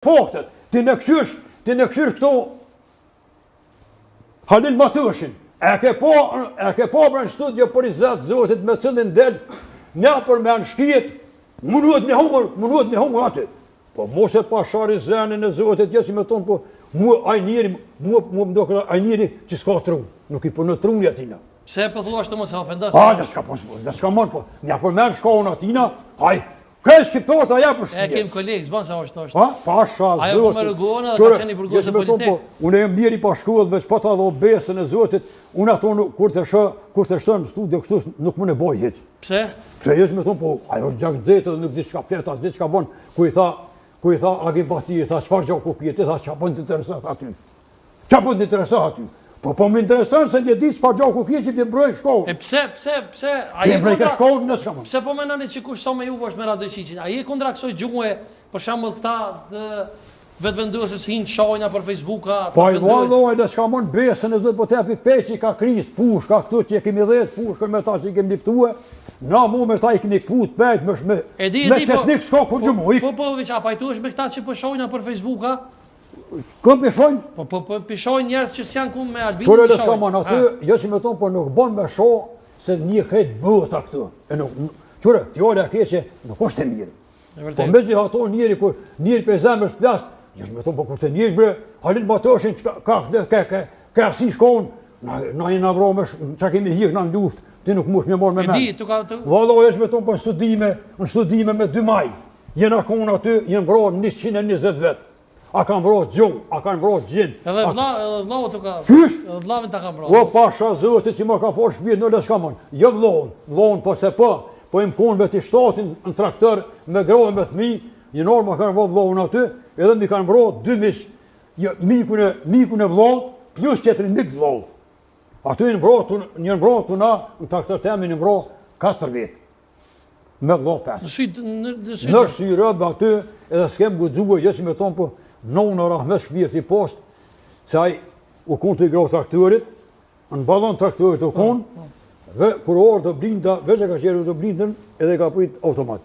Faktet, ti në këshysh këto Halil Matëshin, e ke po për në studio për i zetë zotit me cilin del, një për me në shkijet, munuet një humër aty. Po mos e pa shari zenin e zotit, jesi me tonë, po mu më mdokë ajniri që s'ka tru, nuk i për në trunja atina. Pse e pëthua është të mos e ofendas? Dhe s'ka mërë, po, një për me në shkon atina, haj, kërë shqiptarët aja për shqijes. E kem kolegë, zbanë sa është. Pasha, zotit. Ajo për me rëgohënë dhe ka qeni burgosë politik. Unë e mjeri pa shkollë, veç pa ta dhe besën e zotit, unë ato kur të shënë në studio kështu nuk më në boj heq. Pse? Pse jesë me thonë, po, ajo është gjak dhejtë dhe nuk di qka fleta, di qka bon, ku i tha Agim Bati, i tha qfar gjaku pjetë, i tha qa bënd të interesat aty. Qa bënd të interesat aty. Po më interesan se një ditë s'pa gjaku pjetë që t'je mbrojnë shkollë. E pse? T'je mbrojnë shkollë në shkamë. Pse po menoni që kush sa me ju është me Radojqiqin? A je kundra kësoj gjumë, për shembull këta vetëvendosës hinë shajna për Facebooka? Po i valloj dhe s'ka mon besën e zot po t'japi peqi ka kris, push, ka këtu që kemi dhejt, push, me ta që i kemi liftue, na mu me ta i kemi këput pejt, me qetnik s'ka kur gjumë. Po, a pajtuesh me këta që për shajna për Facebooka? Këm pishojnë? Po pishojnë njerës që s'janë ku me Albinin Kërë dhe s'ka man aty, jo që me tonë, po nuk bon me sho se një krejt bëta këtu. Qërë, fjole a keqe, nuk është e mirë. Po me gjithë ato njëri për zemrës plasë, jo që me tonë, po kur të njëri bre, Halil Matëshin ka si shkonë, na i navromesh, që kemi hikë në luft, ti nuk mush me morë me men. Valo e që me tonë, po në studime me 2 maj, jena konë aty, jenë vrojë 120 vetë. A kanë vrojë gjumë, a kanë vrojë gjinë. Edhe vlau të ka... Fysh? Edhe vlavin të ka vrojë. O, pasha zëti që më ka forë shpirë, në le s'ka mënë. Jo vlohën, po se po im konëve të shtatin në traktor, me grove me thmi, një norë më kanë vrojë vlohën aty, edhe mi kanë vrojë 2 mish, mikun e vlohën, plus qëtërin mik vlohën. Aty një vrojë të na, në traktor temi një vrojë 4 vetë. Me vlohë 5. Në shyrë aty, edhe s'kem gudzue, jesi me tonë po, në rahmet shpirë të i post, se aj u konë të i grohë traktorit, në balon traktorit u konë, dhe kur orë të blinda, veç e ka qeru të blindën, edhe ka prit automat.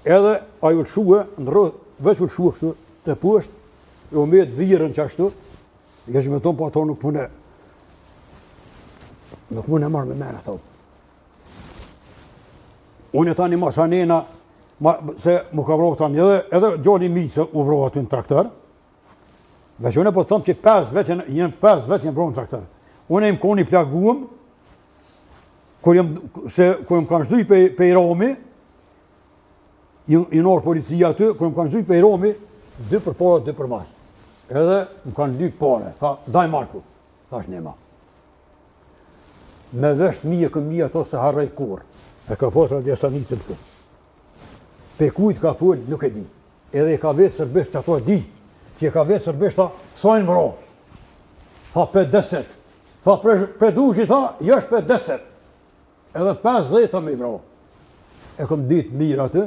Edhe aj u lëshue, në rrë, veç u lëshue kështu të pusht, e u me të virën që ashtu, jeshtë me tonë po ato nuk mune marrë me mene, thau. Unë e ta një masanena, se mu ka vrohë tam edhe gjoni mi se u vrohë aty në traktor, veç unë e po të thëmë që 5 vetë jenë vrohë në traktor. Unë e më koni plaguëm, kur më kanë zhduj pe i Romi, i norë policia aty, kur më kanë zhduj pe i Romi, 2 për para, 2 për mas. Edhe më kanë lyk pare, tha, daj Marku, thash nema. Me vesht mije këm mije ato se harrej kur, e ka fotra djesa një të të. Pe kujt ka full, nuk e di. Edhe i ka vetë sërbisht që ato e di, që i ka vetë sërbisht ta sajnë më ro. Tha për 10. Tha për dushi tha, jësh për 10. Edhe 50 ta me i vro. E këm ditë mirë aty,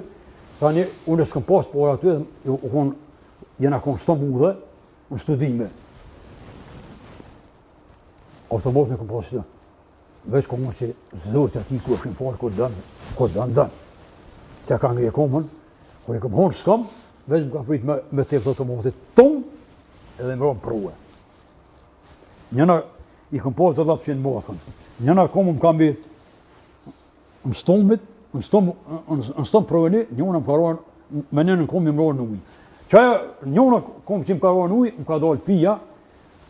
tani unë s'këm pas por aty, jena konë Stamudhe, në studime. Automat me këm pas të. Veç konë që zotë ati ku është në farë, ku dënë. Që ka nga e komën, kër e këm honë s'kam, veç më ka prit me tepë të automatit tonë, edhe më ronë prue. Njëna i këm pas të lapë që në mafën. Njëna komën më ka mbetë në stomit, në stom prujeni, njëna më ka ronë, me njënë në komë më ronë në ujë. Qaja njëna komë që më ka ronë në ujë, më ka dalë pija,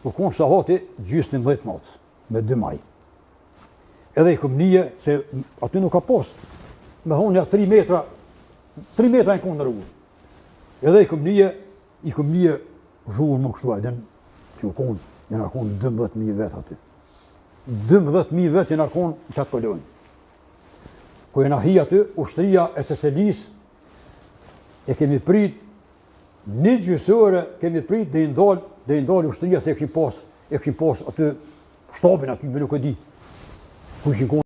ku konë sa hati gjysë 11 matës, me 2 maj. Edhe i këm nije, se aty nuk ka posë. Me honja 3 metra në konë në rrugë. Edhe i këm nije zhurë më kështu ajden, që u konë, jena konë 12.000 vetë aty. 12.000 vetë jena konë qatë kolonë. Kër jena hi aty, ushtria e Ceselis, e kemi prit, një gjysore kemi prit dhe i ndalë ushtria se e këshim pas aty shtabin aty, me nuk e di. Ku ishin konë